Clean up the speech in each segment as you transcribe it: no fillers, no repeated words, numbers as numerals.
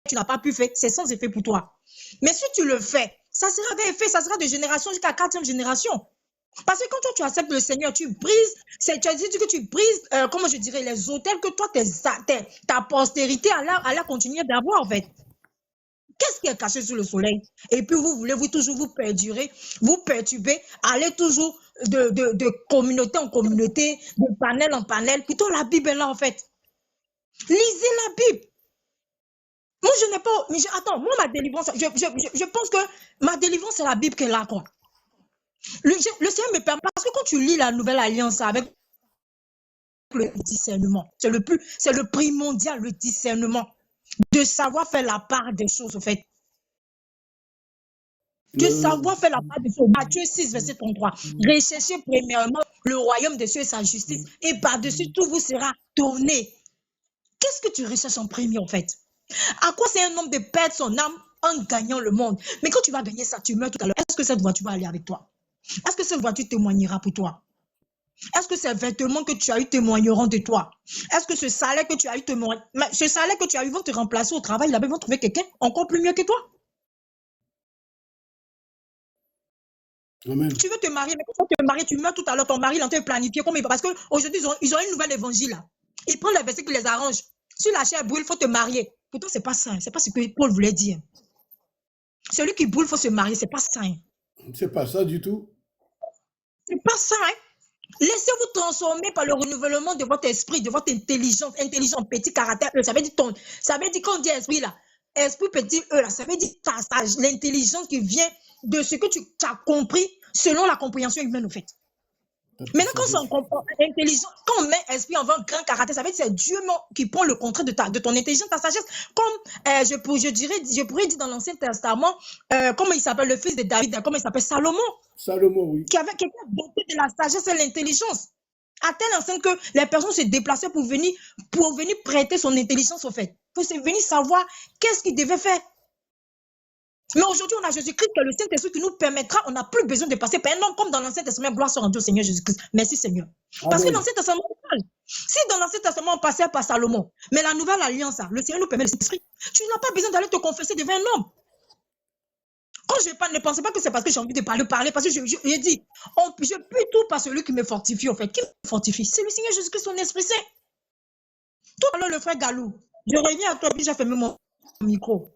tu n'as pas pu faire, c'est sans effet pour toi. Mais si tu le fais, ça sera d'effet, ça sera de génération jusqu'à 4e génération. Parce que quand toi, tu acceptes le Seigneur, tu brises, tu as dit que tu brises, comment je dirais, les autels que toi, ta postérité allait continuer d'avoir, en fait. Qu'est-ce qui est caché sous le soleil? Et puis, vous voulez toujours vous perdurer, vous perturber, aller toujours de communauté en communauté, de panel en panel. Plutôt, la Bible est là, en fait. Lisez la Bible. Moi, je n'ai pas... Attends, moi, ma délivrance, je pense que ma délivrance, c'est la Bible qui est là, quoi. Le Seigneur me permet, parce que quand tu lis la Nouvelle Alliance avec le discernement, c'est le primordial, le discernement, de savoir faire la part des choses, en fait. De savoir faire la part des choses. Matthieu 6, verset 33. Recherchez premièrement le royaume des cieux et sa justice, et par-dessus tout vous sera donné. Qu'est-ce que tu recherches en premier, en fait? À quoi c'est un homme de perdre son âme en gagnant le monde? Mais quand tu vas gagner ça, tu meurs tout à l'heure. Est-ce que cette voiture va aller avec toi? Est-ce que cette voiture témoignera pour toi? Est-ce que ces vêtements que tu as eu témoigneront de toi? Est-ce que ce salaire que tu as eu ce salaire que tu as eu vont te remplacer au travail? Là-bas, ils vont trouver quelqu'un encore plus mieux que toi. Amen. Tu veux te marier, mais quand tu te maries, tu meurs tout à l'heure. Ton mari, il est en train de planifier. Parce qu'aujourd'hui, ils ont une nouvelle évangile. Là. Ils prennent les versets qui les arrangent. Si la chair brûle, il faut te marier. Pourtant, ce n'est pas sain. Ce n'est pas ce que Paul voulait dire. Celui qui brûle, il faut se marier. Ce n'est pas sain. C'est pas ça du tout. C'est pas ça, hein? Laissez-vous transformer par le renouvellement de votre esprit, de votre intelligence, petit caractère. Ça veut dire quand on dit esprit là, esprit petit là, ça veut dire l'intelligence qui vient de ce que tu as compris selon la compréhension humaine, en fait. Maintenant, quand on met esprit en grand caractère, ça veut dire que c'est Dieu qui prend le contraire de ton intelligence, ta sagesse. Comme je pourrais dire dans l'Ancien Testament, comment il s'appelle le fils de David, comment il s'appelle Salomon. Salomon, oui. Qui était doté de la sagesse et l'intelligence. À tel enseigne que les personnes se déplaçaient pour venir prêter son intelligence, au fait. Pour venir savoir qu'est-ce qu'il devait faire. Mais aujourd'hui, on a Jésus-Christ, qui est le Saint-Esprit qui nous permettra, on n'a plus besoin de passer par un homme comme dans l'Ancien Testament. Gloire soit rendue au Seigneur Jésus-Christ. Merci Seigneur. Amen. Parce que dans l'Ancien Testament, si dans l'Ancien Testament, on passait par Salomon, mais la nouvelle alliance, le Seigneur nous permet le Saint-Esprit. Tu n'as pas besoin d'aller te confesser devant un homme. Quand je parle, ne pensez pas que c'est parce que j'ai envie de parler, parce que je dis, je peux tout par celui qui me fortifie, en fait. Qui me fortifie? C'est le Seigneur Jésus-Christ, son Esprit Saint. Tout à l'heure, le frère Galou, je reviens à toi, puis j'ai fermé mon micro.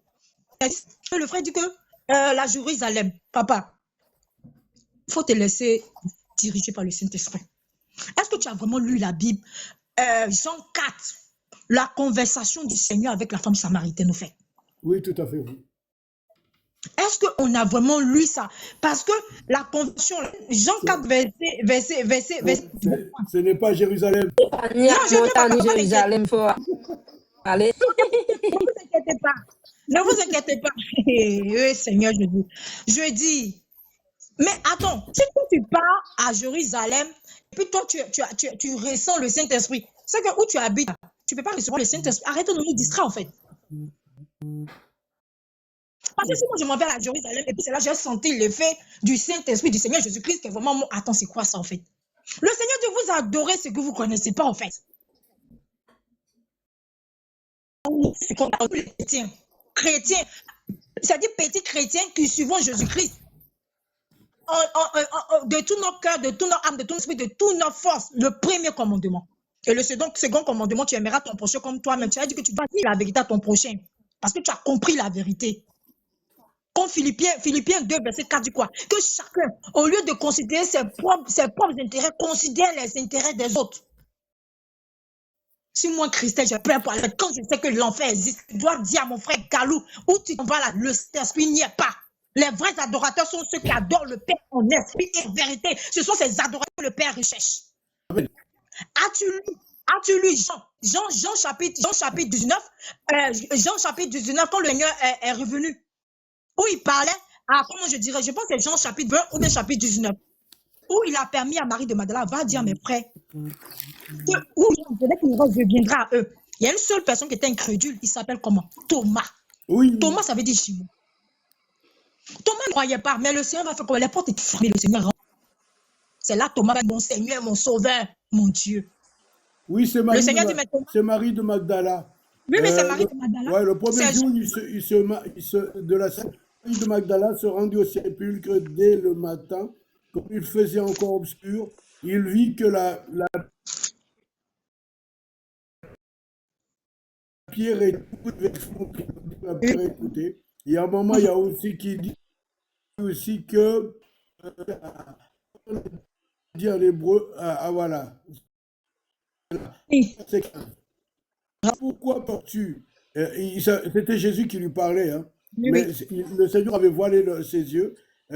Le frère dit que la Jérusalem, papa, il faut te laisser diriger par le Saint-Esprit. Est-ce que tu as vraiment lu la Bible? Jean 4, la conversation du Seigneur avec la femme samaritaine, au fait. Oui, tout à fait, oui. Est-ce qu'on a vraiment lu ça? Parce que la conversion, Jean 4, verset. Ce n'est pas Jérusalem. Non, je ne Jérusalem, faut aller. Ne vous inquiétez pas. Ne vous inquiétez pas. Oui, Seigneur, je dis. Mais attends, si toi tu pars à Jérusalem, et puis toi tu ressens le Saint-Esprit, c'est que où tu habites, tu ne peux pas recevoir le Saint-Esprit. Arrêtez de nous distraire, en fait. Parce que si moi je m'en vais à Jérusalem, et puis c'est là que j'ai senti l'effet du Saint-Esprit, du Seigneur Jésus-Christ, qui est vraiment... Attends, c'est quoi ça, en fait? Le Seigneur Dieu vous adorer ce que vous ne connaissez pas, en fait. C'est comme les chrétiens, c'est-à-dire petits chrétiens qui suivent Jésus-Christ. De tout notre cœur, de tout notre âme, de tout notre esprit, de toute notre force, le premier commandement. Et le second commandement, tu aimeras ton prochain comme toi-même. Tu as dit que tu dois dire la vérité à ton prochain. Parce que tu as compris la vérité. Comme Philippiens 2, verset 4 dit quoi? Que chacun, au lieu de considérer ses propres intérêts, considère les intérêts des autres. Si moi, Christelle, j'ai peur pour aller, quand je sais que l'enfer existe, je dois dire à mon frère Galou, où tu vas là, le Saint-Esprit n'y est pas. Les vrais adorateurs sont ceux qui adorent le Père en esprit et en vérité. Ce sont ces adorateurs que le Père recherche. As-tu lu Jean chapitre 19, quand le Seigneur est revenu, où il parlait, comment je dirais, je pense que c'est Jean chapitre 20 ou bien chapitre 19, où il a permis à Marie de Magdala, va dire à mes frères, où il reviendra à eux. Il y a une seule personne qui était incrédule, il s'appelle comment? Thomas. Oui. Thomas, ça veut dire Simon. Thomas ne croyait pas, mais le Seigneur va faire comme les portes étaient fermées, le Seigneur rentre. C'est là Thomas va dire, mon Seigneur, mon Sauveur, mon Dieu. Oui, c'est Marie de Magdala. Oui, mais c'est Marie de Magdala. Ouais, le premier C'est jour, de la Sainte Marie de Magdala se rendit au sépulcre dès le matin. Comme il faisait encore obscur, il vit que la pierre est la pierre est coûtée. Et à un moment, il y a aussi qui dit aussi que, dit en hébreu, voilà, oui. c'est pourquoi portes-tu C'était Jésus qui lui parlait, hein. Oui, Mais oui. le Seigneur avait voilé ses yeux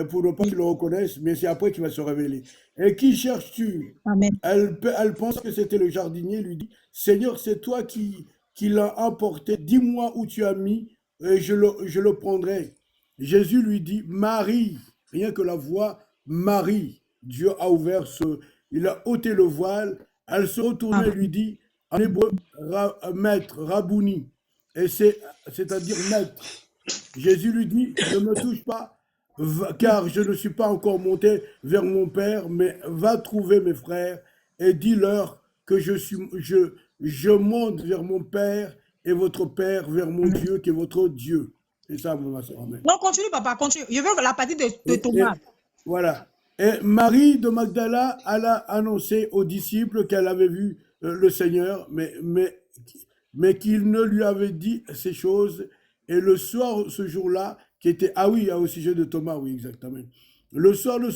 pour ne pas qu'il Oui. le reconnaisse, mais c'est après qu'il va se révéler. Et qui cherches-tu? Amen. Elle pense que c'était le jardinier, lui dit, Seigneur, c'est toi qui l'as emporté, dis-moi où tu as mis, et je le prendrai. Jésus lui dit, Marie, rien que la voix, Marie. Dieu a ouvert il a ôté le voile, elle se retournait et Amen. lui dit, en hébreu, maître, rabouni, et c'est-à-dire maître. Jésus lui dit, ne me touche pas, car je ne suis pas encore monté vers mon Père, mais va trouver mes frères et dis-leur que je monte vers mon Père et votre Père, vers mon Amen. Dieu qui est votre Dieu. C'est ça, ma soeur. Amen. Non, continue, papa, continue. Je veux la partie de Et Thomas. voilà. Et Marie de Magdala alla annoncer aux disciples qu'elle avait vu le Seigneur, mais qu'il ne lui avait dit ces choses. Et le soir, ce jour-là, qui était, ah oui, au sujet de Thomas, oui, exactement. Le soir de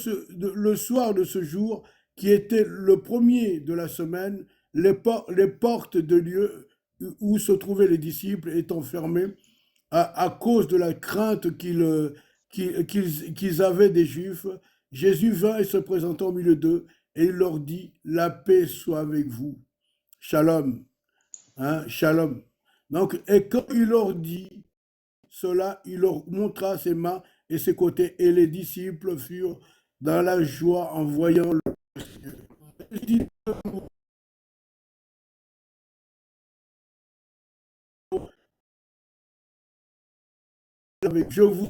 ce jour, qui était le premier de la semaine, les portes de lieu où se trouvaient les disciples étant fermées, à cause de la crainte qu'ils avaient des Juifs, Jésus vint et se présenta au milieu d'eux et il leur dit, la paix soit avec vous. Shalom. Hein, shalom. Donc, et quand il leur dit cela, il leur montra ses mains et ses côtés et les disciples furent dans la joie en voyant le Seigneur. Je vous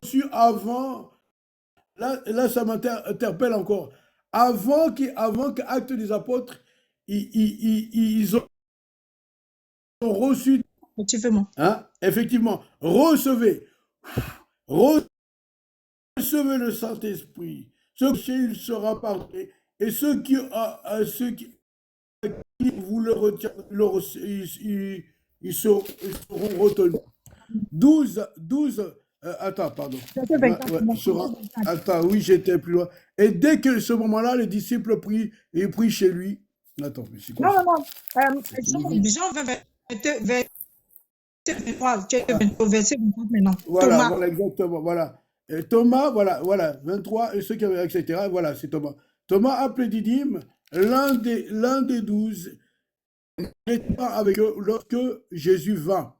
suis avant. Là, ça m'interpelle encore. Avant qu'Actes des Apôtres, ils ont reçu, Effectivement. hein, effectivement, recevez le Saint-Esprit. Ceux qui il sera pardonné, et ceux qui vous le retirez, ils seront retenus. 12, attends, pardon. Verset 24, Ouais, bon, attends, oui, j'étais plus loin. Et dès que ce moment-là, les disciples prient et prient chez lui. Attends, mais c'est quoi non, ça? non, non. Jean 20, verset 23, verset 24 maintenant. Voilà, Thomas. voilà, exactement, voilà. Et Thomas, voilà, 23, et ceux qui avaient, etc., voilà, c'est Thomas. Thomas, appelé Didyme, l'un des 12, était avec eux lorsque Jésus vint.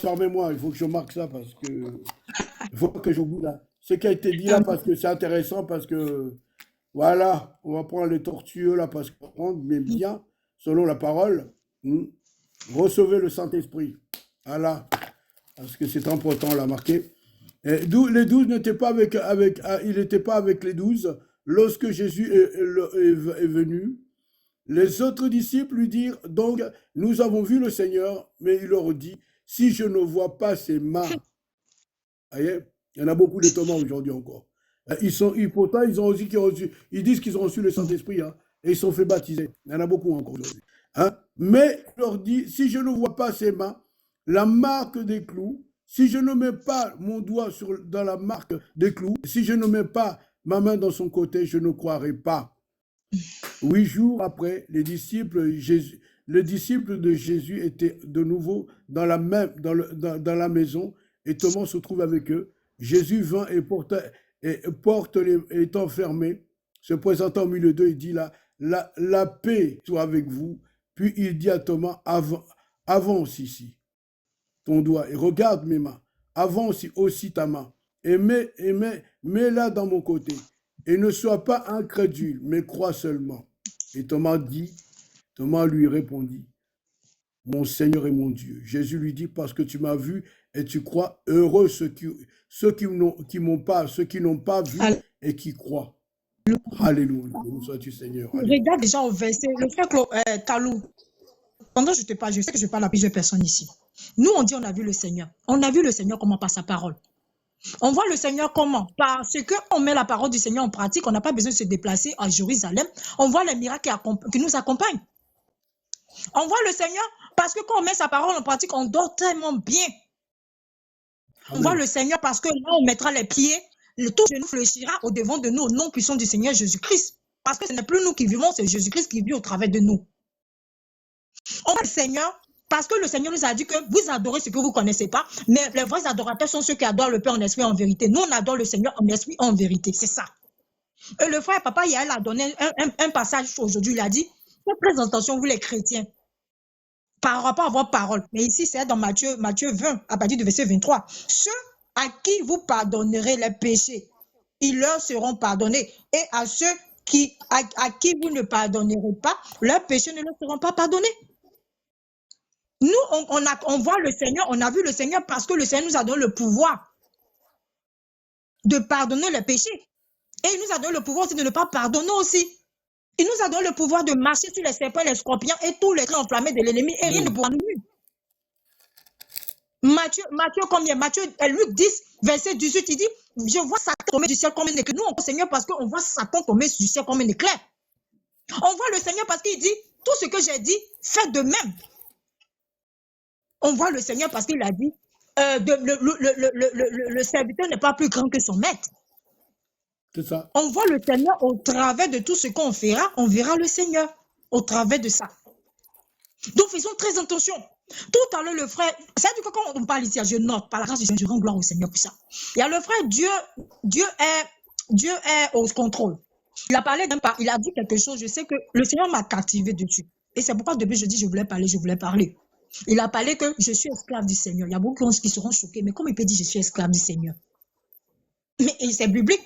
Permets-moi, il faut que je marque ça parce que il faut pas que j'oublie là. Ce qui a été dit là parce que c'est intéressant, parce que voilà, on va prendre les tortueux là parce qu'on prend, mais bien, selon la parole, recevez le Saint-Esprit. Voilà, parce que c'est important là, marqué. Et les 12 n'étaient pas il n'était pas avec les 12 lorsque Jésus est venu. Les autres disciples lui dirent, donc, nous avons vu le Seigneur, mais il leur dit, si je ne vois pas ses mains, voyez, il y en a beaucoup de Thomas aujourd'hui encore. Pourtant, ils disent qu'ils ont reçu le Saint-Esprit, hein, et ils sont fait baptiser. Il y en a beaucoup encore aujourd'hui. Hein. Mais il leur dit, si je ne vois pas ses mains, la marque des clous, si je ne mets pas mon doigt dans la marque des clous, si je ne mets pas ma main dans son côté, je ne croirai pas. 8 jours après, les disciples de Jésus étaient de nouveau dans la maison et Thomas se trouve avec eux. Jésus vint et étant fermée, se présentant au milieu d'eux, il dit la paix soit avec vous. Puis il dit à Thomas, avance ici ton doigt et regarde mes mains. Avance aussi ta main et mets-la dans mon côté. Et ne sois pas incrédule, mais crois seulement. Et Thomas lui répondit, mon Seigneur et mon Dieu. Jésus lui dit, parce que tu m'as vu et tu crois, heureux ceux qui n'ont pas vu et qui croient. Alléluia. Béni sois-tu, Seigneur. Alléluia. Regarde déjà au verset, le frère Kalou, pendant que je te parle, je sais que je parle à plusieurs personnes ici. Nous, on dit on a vu le Seigneur. On a vu le Seigneur comment par sa parole. On voit le Seigneur comment? Parce qu'on met la parole du Seigneur en pratique, on n'a pas besoin de se déplacer à Jérusalem. On voit les miracles qui nous accompagnent. On voit le Seigneur parce que quand on met sa parole en pratique, on dort tellement bien. On voit le Seigneur parce que là, on mettra les pieds, tout genou fléchira au devant de nous, au nom puissant du Seigneur Jésus-Christ. Parce que ce n'est plus nous qui vivons, c'est Jésus-Christ qui vit au travers de nous. On voit le Seigneur parce que le Seigneur nous a dit que vous adorez ce que vous ne connaissez pas, mais les vrais adorateurs sont ceux qui adorent le Père en esprit et en vérité. Nous, on adore le Seigneur en esprit et en vérité. C'est ça. Et le frère Papa Yael a donné un passage aujourd'hui. Il a dit, faites très attention, vous les chrétiens, par rapport à vos paroles. Mais ici, c'est dans Matthieu 20, à partir du verset 23. Ceux à qui vous pardonnerez les péchés, ils leur seront pardonnés. Et à ceux à qui vous ne pardonnerez pas, leurs péchés ne leur seront pas pardonnés. Nous, on voit le Seigneur, on a vu le Seigneur parce que le Seigneur nous a donné le pouvoir de pardonner les péchés. Et il nous a donné le pouvoir aussi de ne pas pardonner aussi. Il nous a donné le pouvoir de marcher sur les serpents, les scorpions et tous les traits enflammés de l'ennemi et rien ne pourra nous nuire. Matthieu combien? Luc 10, verset 18, il dit, je vois Satan tomber du ciel comme un éclair. Nous, on voit le Seigneur parce qu'on voit Satan tomber du ciel comme un éclair. On voit le Seigneur parce qu'il dit, tout ce que j'ai dit, faites de même. On voit le Seigneur parce qu'il a dit, le serviteur n'est pas plus grand que son maître. C'est ça. On voit le Seigneur au travers de tout ce qu'on fera, on verra le Seigneur au travers de ça. Donc, faisons très attention. Tout à l'heure, le frère, c'est-à-dire que quand on parle ici, je note, par la grâce du Seigneur, je rends gloire au Seigneur pour ça. Il y a le frère, Dieu est au contrôle. Il a parlé il a dit quelque chose, je sais que le Seigneur m'a captivé dessus. Et c'est pourquoi depuis je dis, je voulais parler. Il a parlé que je suis esclave du Seigneur. Il y a beaucoup qui seront choqués, mais comment il peut dire je suis esclave du Seigneur? Mais c'est biblique.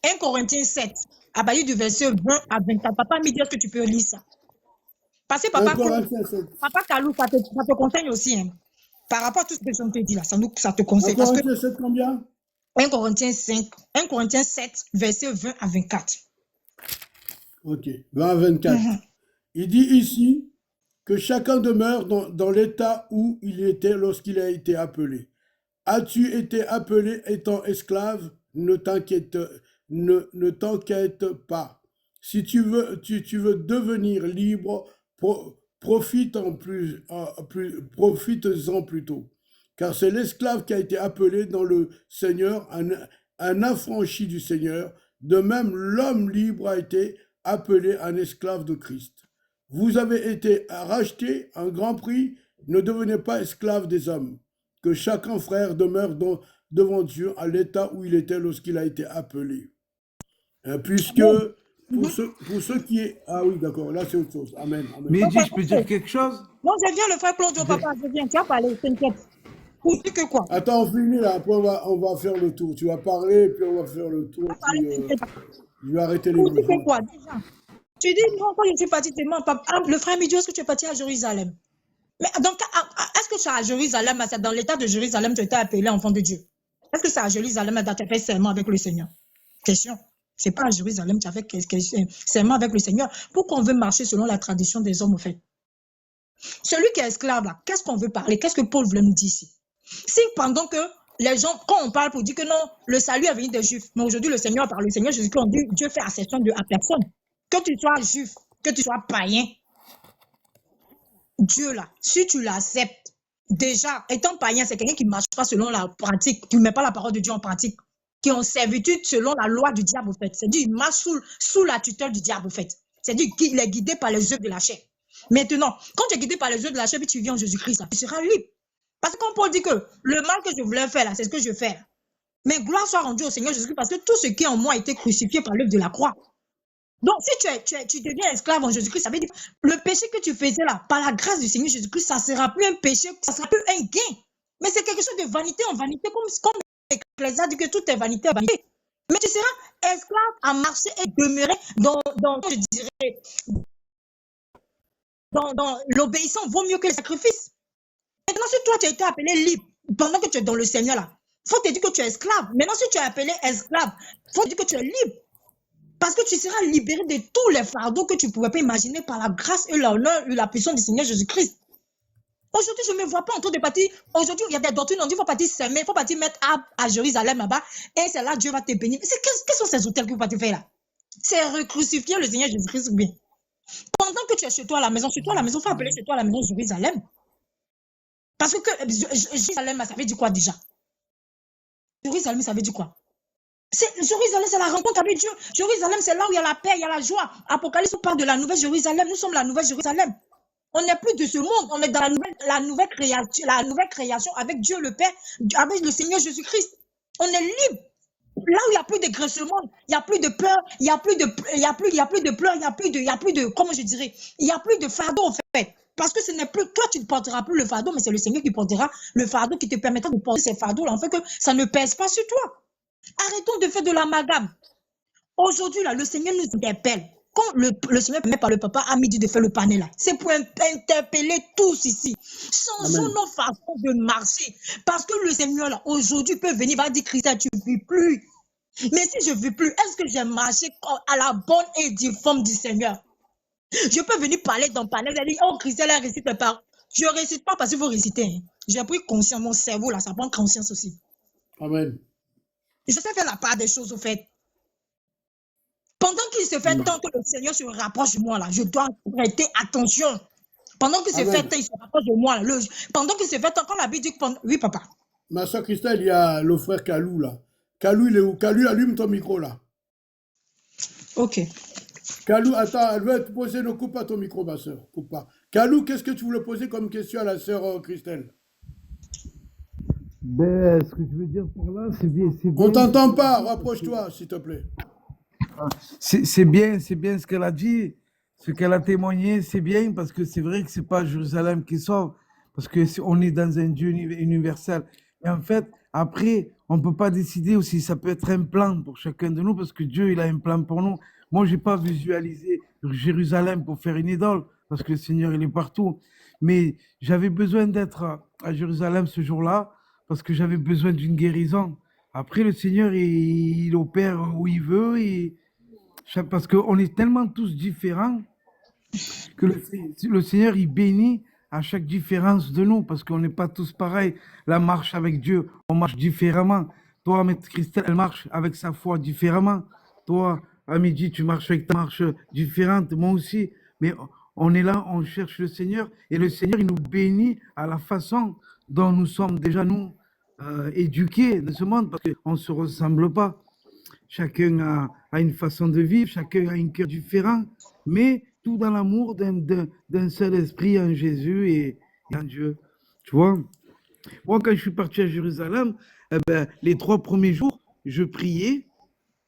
1 Corinthiens 7, à partir du verset 20 à 24. Papa, me dit est-ce que tu peux lire ça? Parce que Papa Kalou, ça te conseille aussi. Hein. Par rapport à tout ce que je te dis là, ça te conseille. 1 Corinthiens 7 combien? 1 Corinthiens 7, verset 20 à 24. Ok, 20 à 24. Il dit ici que chacun demeure dans l'état où il était lorsqu'il a été appelé. As-tu été appelé étant esclave? Ne t'inquiète pas. Si tu veux devenir libre, profites-en plutôt. Car c'est l'esclave qui a été appelé dans le Seigneur, un affranchi du Seigneur. De même, l'homme libre a été appelé un esclave de Christ. Vous avez été rachetés à un grand prix, ne devenez pas esclaves des hommes. Que chacun frère demeure devant Dieu à l'état où il était lorsqu'il a été appelé. Puisque pour ceux qui est... Ah oui, d'accord, là c'est autre chose. Amen. Mais dis, je peux dire quelque chose? Non, je viens, le frère Claudio, papa, je viens. Tu vas parler, t'inquiète. Pour dire que quoi? Attends, on finit là, après on va faire le tour. Tu vas parler, puis on va faire le tour. Je vais arrêter les mots. Pour dire que quoi, déjà? Tu dis, non, quand je suis parti, le frère me dit, est-ce que tu es parti à Jérusalem? Mais donc, est-ce que tu es à Jérusalem, dans l'état de Jérusalem, tu étais appelé enfant de Dieu? Est-ce que c'est à Jérusalem, tu as fait serment avec le Seigneur? Question. C'est pas à Jérusalem, tu as fait serment avec le Seigneur. Pourquoi on veut marcher selon la tradition des hommes, au fait? Celui qui est esclave, là, qu'est-ce qu'on veut parler? Qu'est-ce que Paul voulait nous dire ici? Si pendant que les gens, quand on parle pour dire que non, le salut est venu des Juifs, mais aujourd'hui, le Seigneur, par le Seigneur Jésus-Christ, on dit Dieu fait accession à personne. Que tu sois juif, que tu sois païen, Dieu là, si tu l'acceptes, déjà, étant païen, c'est quelqu'un qui ne marche pas selon la pratique, qui ne met pas la parole de Dieu en pratique, qui est en servitude selon la loi du diable, au fait. C'est-à-dire, il marche sous la tutelle du diable, au fait. C'est-à-dire qu'il est guidé par les œuvres de la chair. Maintenant, quand tu es guidé par les œuvres de la chair, puis tu viens en Jésus-Christ, tu seras libre. Parce que quand Paul dit que le mal que je voulais faire, là, c'est ce que je fais. Là. Mais gloire soit rendue au Seigneur Jésus-Christ, parce que tout ce qui est en moi a été crucifié par l'œuvre de la croix. Donc, si tu deviens esclave en Jésus-Christ, ça veut dire que le péché que tu faisais là, par la grâce du Seigneur Jésus-Christ, ça ne sera plus un péché, ça ne sera plus un gain. Mais c'est quelque chose de vanité en vanité, comme l'Ecclésiaste dit que tout est vanité en vanité. Mais tu seras esclave à marcher et demeurer dans je dirais, dans l'obéissance vaut mieux que le sacrifice. Maintenant, si toi tu as été appelé libre pendant que tu es dans le Seigneur là, il faut te dire que tu es esclave. Maintenant, si tu es appelé esclave, il faut te dire que tu es libre. Parce que tu seras libéré de tous les fardeaux que tu ne pouvais pas imaginer par la grâce et l'honneur et la puissance du Seigneur Jésus-Christ. Aujourd'hui, je ne me vois pas en train de partir. Aujourd'hui, il y a des doctrines, on dit qu'il faut partir s'aimer, il faut partir mettre à Jérusalem là-bas, et c'est là Dieu va te bénir. Mais quels sont ces hôtels que vous partez faire là? C'est recrucifier le Seigneur Jésus-Christ ou bien? Pendant que tu es chez toi à la maison, il faut appeler chez toi à la maison Jérusalem. Parce que Jérusalem, ça veut dire quoi déjà? Jérusalem, ça veut dire quoi? Jérusalem, c'est la rencontre avec Dieu. Jérusalem, c'est là où il y a la paix, il y a la joie. Apocalypse parle de la nouvelle Jérusalem. Nous sommes la nouvelle Jérusalem. On n'est plus de ce monde, on est dans la nouvelle création avec Dieu le Père, avec le Seigneur Jésus-Christ. On est libre. Là où il n'y a plus de graissement, il n'y a plus de peur, il n'y a plus de pleurs, il n'y a plus de, comment je dirais, il n'y a plus de fardeau en fait. Parce que ce n'est plus, toi tu ne porteras plus le fardeau, mais c'est le Seigneur qui portera le fardeau, qui te permettra de porter ces fardeaux-là, en fait que ça ne pèse pas sur toi. Arrêtons de faire de l'amalgame. Aujourd'hui, là, le Seigneur nous interpelle. Quand le Seigneur permet par le papa à midi de faire le panel là, c'est pour interpeller tous ici. Changeons nos façons de marcher. Parce que le Seigneur là, aujourd'hui peut venir, va dire Christelle, tu ne vis plus. Mais si je ne vis plus, est-ce que j'ai marché à la bonne et due forme du Seigneur? Je peux venir parler dans le panel et dire, oh Christelle, elle récite pas. Je ne récite pas parce qu'il faut réciter. Hein. J'ai pris conscience, mon cerveau là, ça prend conscience aussi. Amen. Je sais faire la part des choses au fait. Pendant qu'il se fait tant que le Seigneur se rapproche de moi, là, je dois prêter attention. Pendant qu'il se fait tant, il se rapproche de moi. Là, pendant qu'il se fait tant, quand la Bible dit que... Oui, papa. Ma soeur Christelle, il y a le frère Kalou, là. Kalou, il est où? Kalou, allume ton micro, là. Ok. Kalou, attends, elle veut te poser, ne coupe pas ton micro, ma soeur. Coupe pas. Kalou, qu'est-ce que tu voulais poser comme question à la soeur Christelle? Ben, ce que je veux dire par là, c'est bien. On t'entend pas, rapproche-toi, s'il te plaît. C'est bien ce qu'elle a dit, ce qu'elle a témoigné, c'est bien parce que c'est vrai que c'est pas Jérusalem qui sauve, parce que on est dans un Dieu universel. Et en fait, après, on peut pas décider aussi, ça peut être un plan pour chacun de nous, parce que Dieu, il a un plan pour nous. Moi, j'ai pas visualisé Jérusalem pour faire une idole, parce que le Seigneur, il est partout. Mais j'avais besoin d'être à Jérusalem ce jour-là, parce que j'avais besoin d'une guérison. Après, le Seigneur, il opère où il veut, parce qu'on est tellement tous différents que le Seigneur, il bénit à chaque différence de nous, parce qu'on n'est pas tous pareils. La marche avec Dieu, on marche différemment. Toi, Maître Christelle, elle marche avec sa foi différemment. Toi, à midi, tu marches avec ta marche différente, moi aussi. Mais on est là, on cherche le Seigneur, et le Seigneur, il nous bénit à la façon dont nous sommes déjà, nous, éduqués de ce monde, parce qu'on ne se ressemble pas. Chacun a une façon de vivre, chacun a un cœur différent, mais tout dans l'amour d'un seul esprit en Jésus et en Dieu. Tu vois, moi, quand je suis parti à Jérusalem, eh ben, les 3 premiers jours, je priais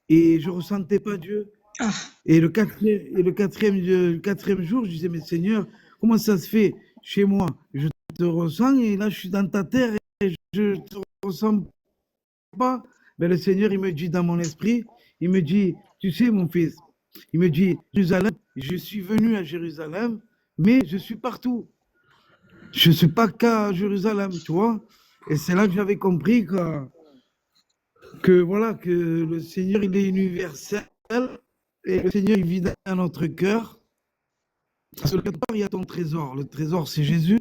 et je ne ressentais pas Dieu. Ah. Et le quatrième jour, je disais, mais Seigneur, comment ça se fait chez moi? Je te ressens et là, je suis dans ta terre et je ne te ressens pas. Mais le Seigneur, il me dit dans mon esprit, il me dit, tu sais, mon fils, il me dit, Jérusalem, je suis venu à Jérusalem, mais je suis partout. Je ne suis pas qu'à Jérusalem, tu vois. Et c'est là que j'avais compris que voilà, que le Seigneur, il est universel, et le Seigneur, il vit dans notre cœur. Parce que quelque part, il y a ton trésor. Le trésor, c'est Jésus.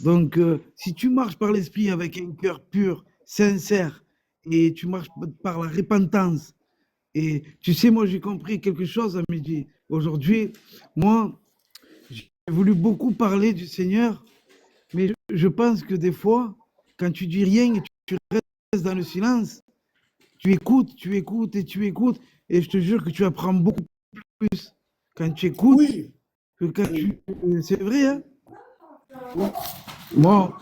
Donc, si tu marches par l'esprit avec un cœur pur, sincère, et tu marches par la repentance. Et tu sais, moi, j'ai compris quelque chose à midi. Aujourd'hui, moi, j'ai voulu beaucoup parler du Seigneur, mais je pense que des fois, quand tu dis rien et tu restes dans le silence, tu écoutes, et je te jure que tu apprends beaucoup plus quand tu écoutes que quand tu... C'est vrai, hein? Moi,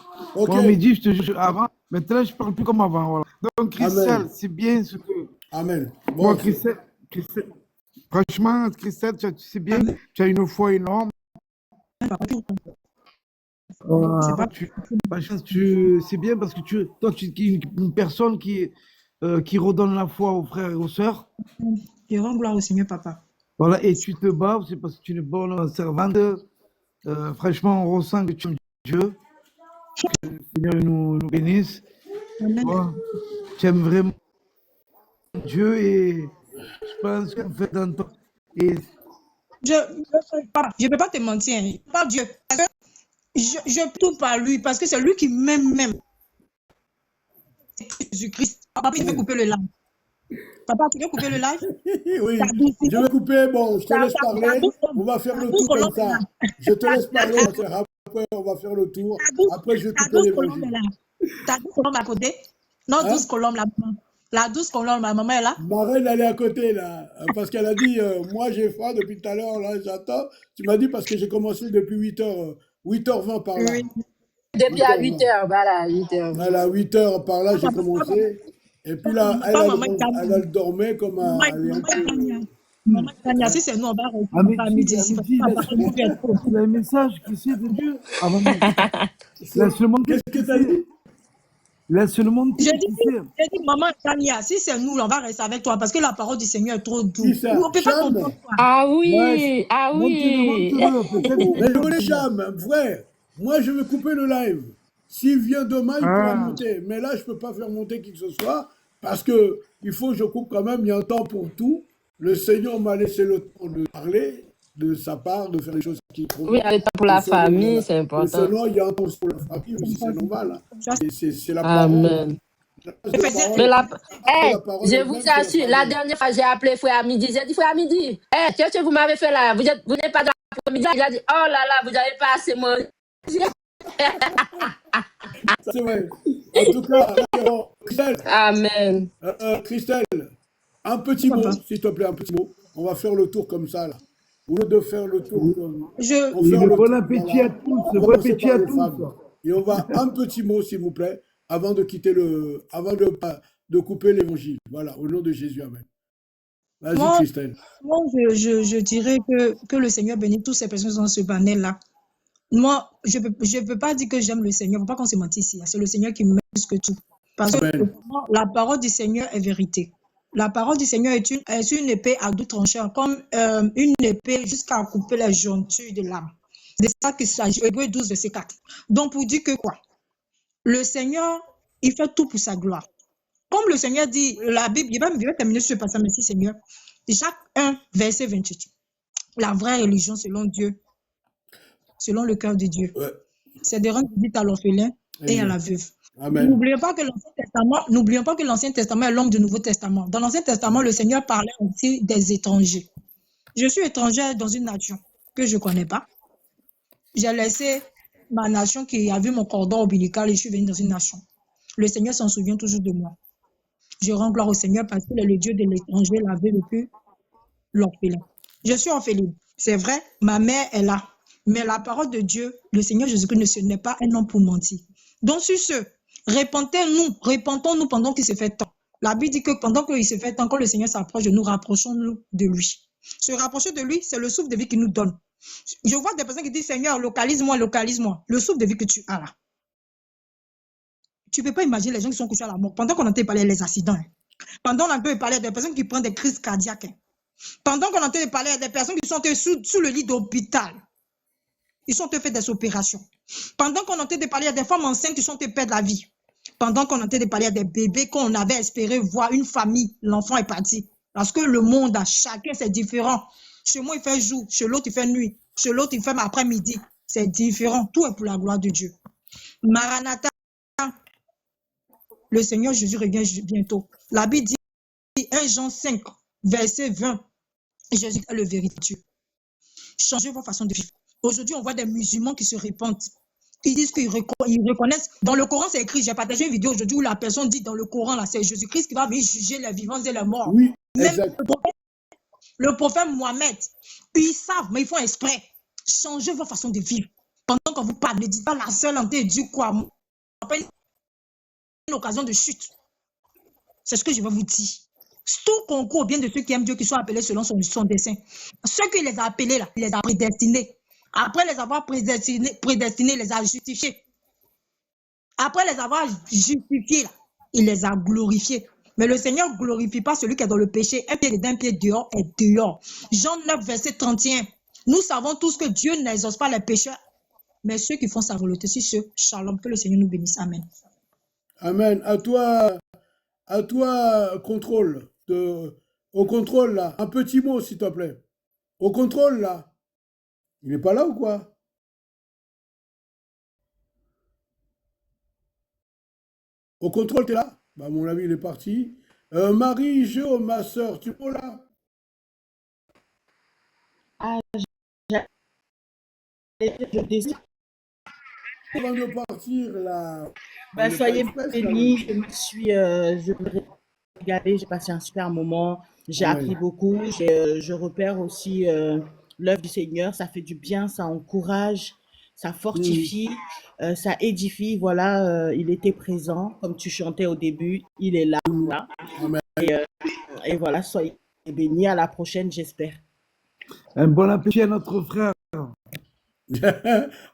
midi, je te jure, avant, maintenant, je ne parle plus comme avant. Voilà. Donc, Christelle, c'est bien ce que... Amen. Bon, moi, Christelle, franchement, Christelle, c'est bien, tu as une foi énorme. C'est bien parce que toi, tu es une personne qui redonne la foi aux frères et aux sœurs. Je rends gloire au Seigneur, papa. Voilà, et tu te bats, c'est parce que tu es une bonne servante. Franchement, on ressent que tu aimes Dieu. Que le Seigneur nous bénisse. Tu aimes vraiment Dieu et Je pense qu'en fait, dans ton... Et Je peux pas te mentir, hein. Par Dieu. Parce que je tout par lui, parce que c'est lui qui m'aime même. Jésus-Christ. Papa, tu veux couper le live. Papa, tu veux couper le live? Oui, T'as 12 je vais couper. Bon, je te laisse t'as parler. 12 On va faire le 12 tour comme colombes là. ça. Je te laisse parler, ma sœur. Après, on va faire le tour. Après, je vais T'as couper 12 colombes l'évangile. là. T'as 12 colombes à côté? Non, 12 Hein? colombes là. La 12 colombes, ma maman est là. Ma reine, elle est à côté, là. Parce qu'elle a dit, moi, j'ai faim depuis tout à l'heure, là, j'attends. Tu m'as dit parce que j'ai commencé depuis 8h, 8h20 par là. Oui. Depuis à 8 8h20. h, voilà, 8 h. Voilà, 8h par là, j'ai Papa, commencé. Et puis là, pas maman elle dormait comme elle est un Maman peu. Tania. Maman Tania, si c'est nous, on va rester à Amici, midi ici. Parce que Amici, papa, nous, est trop. il a un message qui c'est de Dieu. Avant de... Laisse le monde Qu'est-ce que tu as kiffer. dit? Laisse le monde J'ai kiffer. dit, maman Tania, si c'est nous, on va rester avec toi parce que la parole du Seigneur est trop Qui douce. ça? On ne peut pas Cham? comprendre toi. Ah Ouais, oui, ah oui. montre-le, peut-être. Mais je connais Cham, frère. Moi, je vais couper le live. S'il vient demain, il pourra Ah, monter. Mais là, je ne peux pas faire monter qui que ce soit parce que il faut que je coupe quand même. Il y a un temps pour tout. Le Seigneur m'a laissé le temps de parler de sa part, de faire les choses qu'il trouve. Oui, avec pour Et la selon, famille, voilà. c'est Et important. selon, il y a un temps pour la famille aussi, c'est normal. Hein. Ça, C'est la parole. Amen. La place je de la faisais- parole, Mais la hey, parole je elle-même, vous c'est la assure, la famille. dernière fois, j'ai appelé frère à midi. J'ai dit, frère à midi, hey, qu'est-ce que vous m'avez fait là? Vous n'êtes pas dans l'après-midi. Il a dit, oh là là, vous n'avez pas assez mangé. C'est vrai. En tout cas, Christelle, Amen. Christelle, un petit Papa. mot, s'il te plaît, un petit mot. On va faire le tour comme ça, là. Au lieu de faire le tour comme... Je, On et fait le le bon tour, appétit voilà. à tous, On le va bon commencer appétit par à les tous. femmes. Et on va un petit mot, s'il vous plaît, avant de quitter avant de couper l'évangile. Voilà, au nom de Jésus, amen. Vas-y, moi, Christelle. moi, je dirais que le Seigneur bénit toutes ces personnes dans ce panel-là. Moi, je peux pas dire que j'aime le Seigneur. Il ne faut pas qu'on se mentisse ici. C'est le Seigneur qui m'aime plus que tout. Parce que Amen. la parole du Seigneur est vérité. La parole du Seigneur est une épée à double tranchant, comme une épée jusqu'à couper les jointures de l'âme. C'est ça qu'il s'agit. Hébreux 12, verset 4. Donc, pour dire que quoi? Le Seigneur, il fait tout pour sa gloire. Comme le Seigneur dit, la Bible, je vais terminer sur ce passage, merci Seigneur. Jacques 1, verset 28. La vraie religion selon Dieu, selon le cœur de Dieu, Ouais. c'est de rendre visite à l'orphelin et à la veuve. Amen. N'oublions pas que l'Ancien Testament est l'homme du Nouveau Testament. Dans l'Ancien Testament, le Seigneur parlait aussi des étrangers. Je suis étrangère dans une nation que je ne connais pas. J'ai laissé ma nation qui a vu mon cordon ombilical et je suis venue dans une nation. Le Seigneur s'en souvient toujours de moi. Je rends gloire au Seigneur parce qu'il est le Dieu de l'étranger, la veuve et puis l'orphelin. Je suis orpheline. C'est vrai, ma mère est là. Mais la parole de Dieu, le Seigneur Jésus-Christ, ne n'est pas un homme pour mentir. Donc, sur ce, répentons-nous pendant qu'il se fait temps. La Bible dit que pendant qu'il se fait temps, quand le Seigneur s'approche de nous, rapprochons-nous de lui. Se rapprocher de lui, c'est le souffle de vie qu'il nous donne. Je vois des personnes qui disent, Seigneur, localise-moi, localise-moi. Le souffle de vie que tu as là. Tu ne peux pas imaginer les gens qui sont couchés à la mort. Pendant qu'on entend parler des accidents, hein. Pendant qu'on entend parler des personnes qui prennent des crises cardiaques, hein. Pendant qu'on entend parler des personnes qui sont sous le lit d'hôpital, ils sont fait des opérations. Pendant qu'on entend parler des femmes enceintes qui sont perdre la vie. Pendant qu'on entend parler des bébés qu'on avait espéré voir une famille, l'enfant est parti. Parce que le monde, chacun, c'est différent. Chez moi, il fait jour. Chez l'autre, il fait nuit. Chez l'autre, il fait après-midi. C'est différent. Tout est pour la gloire de Dieu. Maranatha, le Seigneur Jésus revient bientôt. La Bible dit 1 Jean 5, verset 20. Jésus est le véritable Dieu. Changez vos façons de vivre. Aujourd'hui, on voit des musulmans qui se répandent. Ils disent qu'ils reconnaissent. Dans le Coran, c'est écrit. J'ai partagé une vidéo aujourd'hui où la personne dit dans le Coran, là, c'est Jésus-Christ qui va venir juger les vivants et les morts. Oui, Même exact. le prophète Mohamed, ils savent, mais ils font exprès. Changez vos façons de vivre. Pendant qu'on vous parle, ne dites pas la seule en du quoi. Une occasion de chute. C'est ce que je vais vous dire. Tout concours au bien de ceux qui aiment Dieu, qui sont appelés selon son dessein. Ceux qui les a appelés, là, il les a prédestinés. Après les avoir prédestinés, il les a justifiés. Après les avoir justifiés, là, il les a glorifiés. Mais le Seigneur ne glorifie pas celui qui est dans le péché. Un pied dedans, un pied dehors est dehors. Jean 9, verset 31. Nous savons tous que Dieu n'exauce pas les pécheurs, mais ceux qui font sa volonté, c'est ceux. Shalom, que le Seigneur nous bénisse. Amen. Amen. À toi, contrôle. Au contrôle, là. Un petit mot, s'il te plaît. Au contrôle, là. Il n'est pas là ou quoi? Au contrôle, t'es là? Bah, à mon avis, il est parti. Marie-Jo, ma soeur, tu es là? Ah, je décide. Avant de partir, là, on Ben, n'est pas soyez express, là. bénis. Je me suis régalée. J'ai passé un super moment. J'ai appris Amen. beaucoup. Je repère aussi l'œuvre du Seigneur. Ça fait du bien, ça encourage, ça Mm. fortifie, ça édifie. Voilà, il était présent, comme tu chantais au début. Il est là. Voilà. Amen. Et voilà, soyez bénis. À la prochaine, j'espère. Un bon appétit à notre frère.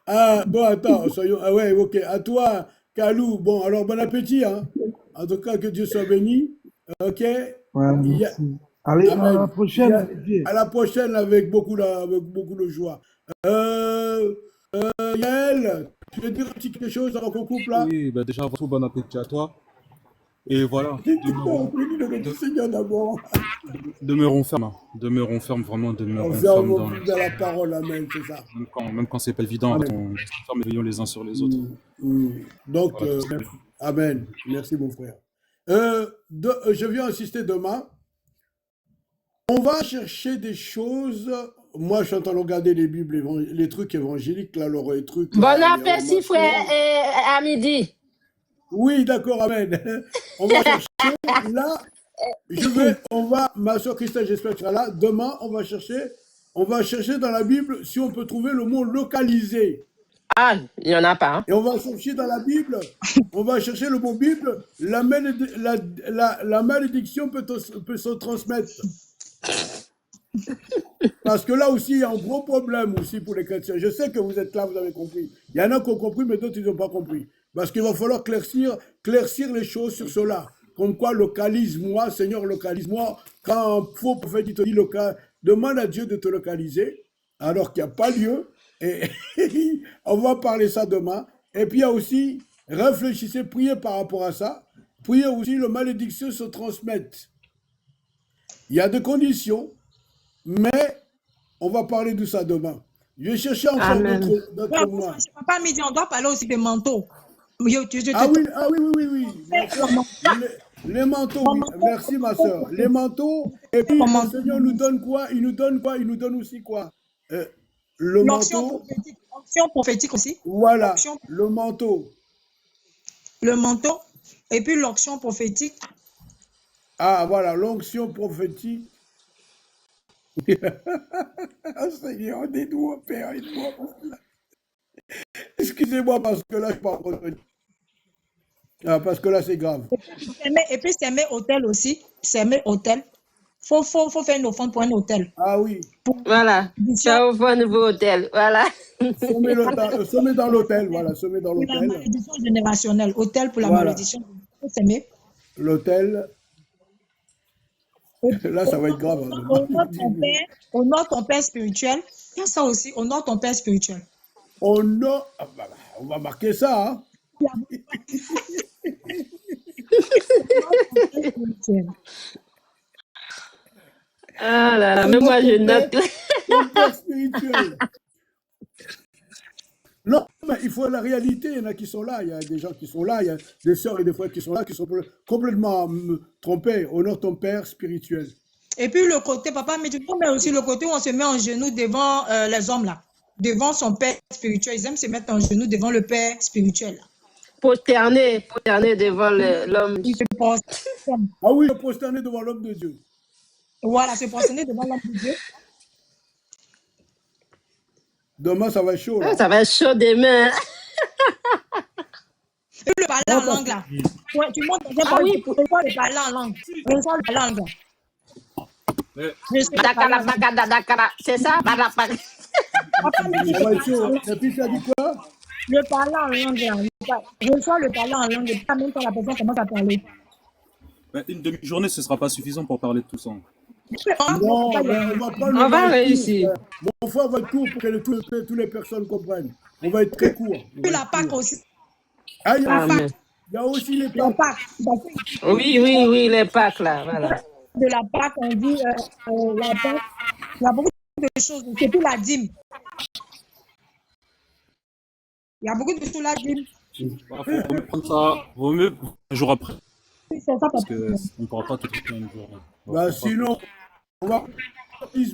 Ah, bon, attends, soyons. Ah ouais, ok. À toi, Kalou. Bon, alors, bon appétit, hein. En tout cas, que Dieu soit béni. Ok. Ouais, Il y a- merci. Allez, à la Amen. Il y prochaine, a- Olivier. À la prochaine avec avec beaucoup de joie. Euh, Yael, tu veux dire un petit quelque chose avant qu'on coupe là? Oui, bah déjà, avant tout, bon appétit à toi. Et voilà, Non, bénis le nom du Seigneur d'abord. demeurons fermes, hein. Demeurons fermes, vraiment, demeurons Enferme fermes vos vies dans la parole, amen, c'est ça. même quand c'est pas évident, Amen. on reste fermes et veillons les uns sur les autres. Donc, Voilà, tout simplement. merci. Amen. Merci, mon frère. Je viens insister demain. On va chercher des choses. Moi, je suis en train de regarder les Bibles, les trucs évangéliques, là, les trucs. Bon Là, les appétit, frère, romains. et à midi. Oui, d'accord, amen. On va chercher. Là, ma soeur Christelle, j'espère que tu seras là. Demain, on va chercher dans la Bible si on peut trouver le mot localisé. Ah, il n'y en a pas. Hein? Et on va chercher dans la Bible, on va chercher le mot Bible, la malédiction peut se transmettre. Parce que là aussi, il y a un gros problème aussi pour les chrétiens. Je sais que vous êtes là, vous avez compris. Il y en a qui ont compris, mais d'autres, ils n'ont pas compris. Parce qu'il va falloir claircir les choses sur cela. Comme quoi, localise-moi, Seigneur, localise-moi. Quand un faux prophète, il te dit, demande à Dieu de te localiser, alors qu'il n'y a pas lieu. Et on va parler ça demain. Et puis, il y a aussi, réfléchissez, priez par rapport à ça. Priez aussi, le malédiction se transmette. Il y a des conditions, mais on va parler de ça demain. Je vais chercher encore d'autres mois. Papa m'a dit, on doit parler aussi des manteaux. Ah oui. Les manteaux, oui. Merci, ma soeur. Les manteaux, et puis le Seigneur nous donne quoi? Il nous donne aussi quoi? Le manteau. L'onction prophétique aussi. Voilà, le manteau. Le manteau, et puis l'onction prophétique. Ah, voilà, l'onction prophétique. Seigneur, aide-moi, Père, aide-moi. Excusez-moi parce que là, je ne suis pas retenu. Ah, parce que là, c'est grave. Et puis, s'aimer hôtel aussi. S'aimer hôtel. Faut faire une offrande pour un hôtel. Ah oui. Voilà. Ça ouvre un nouveau hôtel. Voilà. Sommet dans l'hôtel. Voilà, sommet dans l'hôtel. La malédiction générationnelle. Hôtel pour la malédiction. Faut s'aimer. L'hôtel. Là, ça va être grave. Honore ton père spirituel. Il y a ça aussi. Honore ton père spirituel. On va marquer ça. Hein? Ah là là, mais moi je note. Ton père spirituel. Non, mais il faut la réalité. Il y en a qui sont là. Il y a des gens qui sont là. Il y a des sœurs et des frères qui sont là, qui sont complètement trompés. Honore ton père spirituel. Et puis le côté, papa, mais tu mais aussi le côté où on se met en genoux devant les hommes là. Devant son père spirituel. Ils aiment se mettre en genoux devant le père spirituel. Prosterner devant l'homme. Ah oui, prosterner devant l'homme de Dieu. Voilà, se prosterner devant l'homme de Dieu. Demain, ça va être chaud. Là. Ça va être chaud demain. Et le parler en langue là. Ouais, tu montes dans un Ah oui, pour le parler en langue. Le parler en langue. C'est ça? Ça va être chaud. Et puis, tu as dit quoi? Le parler en langue là. Reçois le parler en langue. Et puis, même quand la personne commence à parler. Une demi-journée, ce ne sera pas suffisant pour parler de tout ça. Non, on va réussir. Mon frère va être court pour que toutes les personnes comprennent. On va être très court. Puis la Pâque aussi. Ah, il y a aussi les Pâques. Oui, les Pâques là, voilà. de la Pâque, on dit la Pâque, il y a beaucoup de choses, surtout la dîme. Il y a beaucoup de choses la dîme. Bah, faut mieux prendre ça, vaut mieux un jour après, C'est ça, parce papa. qu'on ne pourra pas tout traiter un jour. Bah, Faut pas- sinon, on va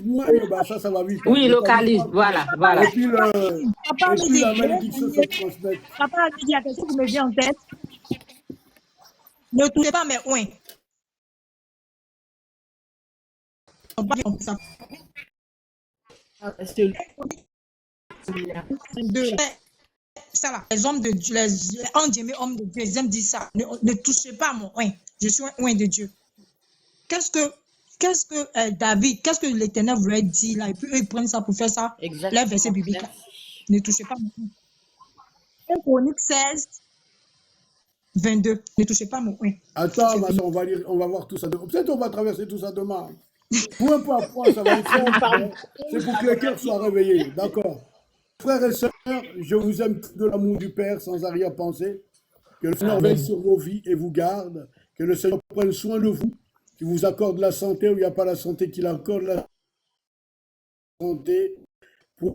moins, bah, ça va vite. Hein. Oui, localise. Voilà, voilà. Et puis, Papa et me puis dit, la malédiction se transmet. papa me dit, il y a quelque chose qui me vient en tête. Ne touchez pas mes oins. On parle comme ça. Ah, c'est De, ça là, les hommes de Dieu, les hommes de Dieu, ils aiment dire ça. Ne touchez pas mon oin. Je suis un oin de Dieu. Qu'est-ce que David, qu'est-ce que l'Éternel voulait dire là? Et puis eux, ils prennent ça pour faire ça. exactement. Les versets bibliques. Merci. Ne touchez pas mon oin. 1 Chronique 16, 22. Ne touchez pas mon oin. Attends, ma soeur, on va voir tout ça demain. Peut-être on va traverser tout ça demain. Point par point, ça va être simple. Hein. C'est pour que les cœurs soient réveillés. D'accord. Frères et sœurs, je vous aime de l'amour du Père sans arrière-pensée. Que le Seigneur veille sur vos vies et vous garde. Que le Seigneur prenne soin de vous. Qu'il vous accorde la santé où il n'y a pas la santé, qu'il accorde la santé. Pour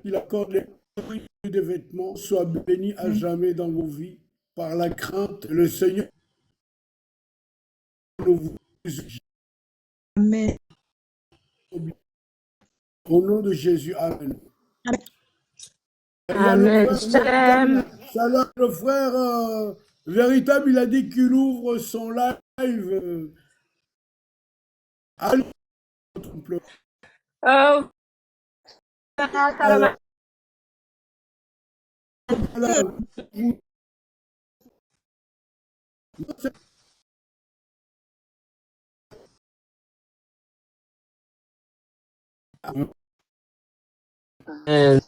qu'il accorde les prix des vêtements. Sois béni à jamais dans vos vies par la crainte. Le Seigneur nous Amen. au nom de Jésus. Amen. Amen. Shalom. Shalom, le frère véritable, il a dit qu'il ouvre son live. Allez, Oh. alors, Amen.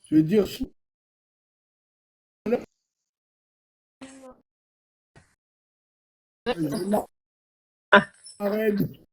je veux dire, je m'arrête.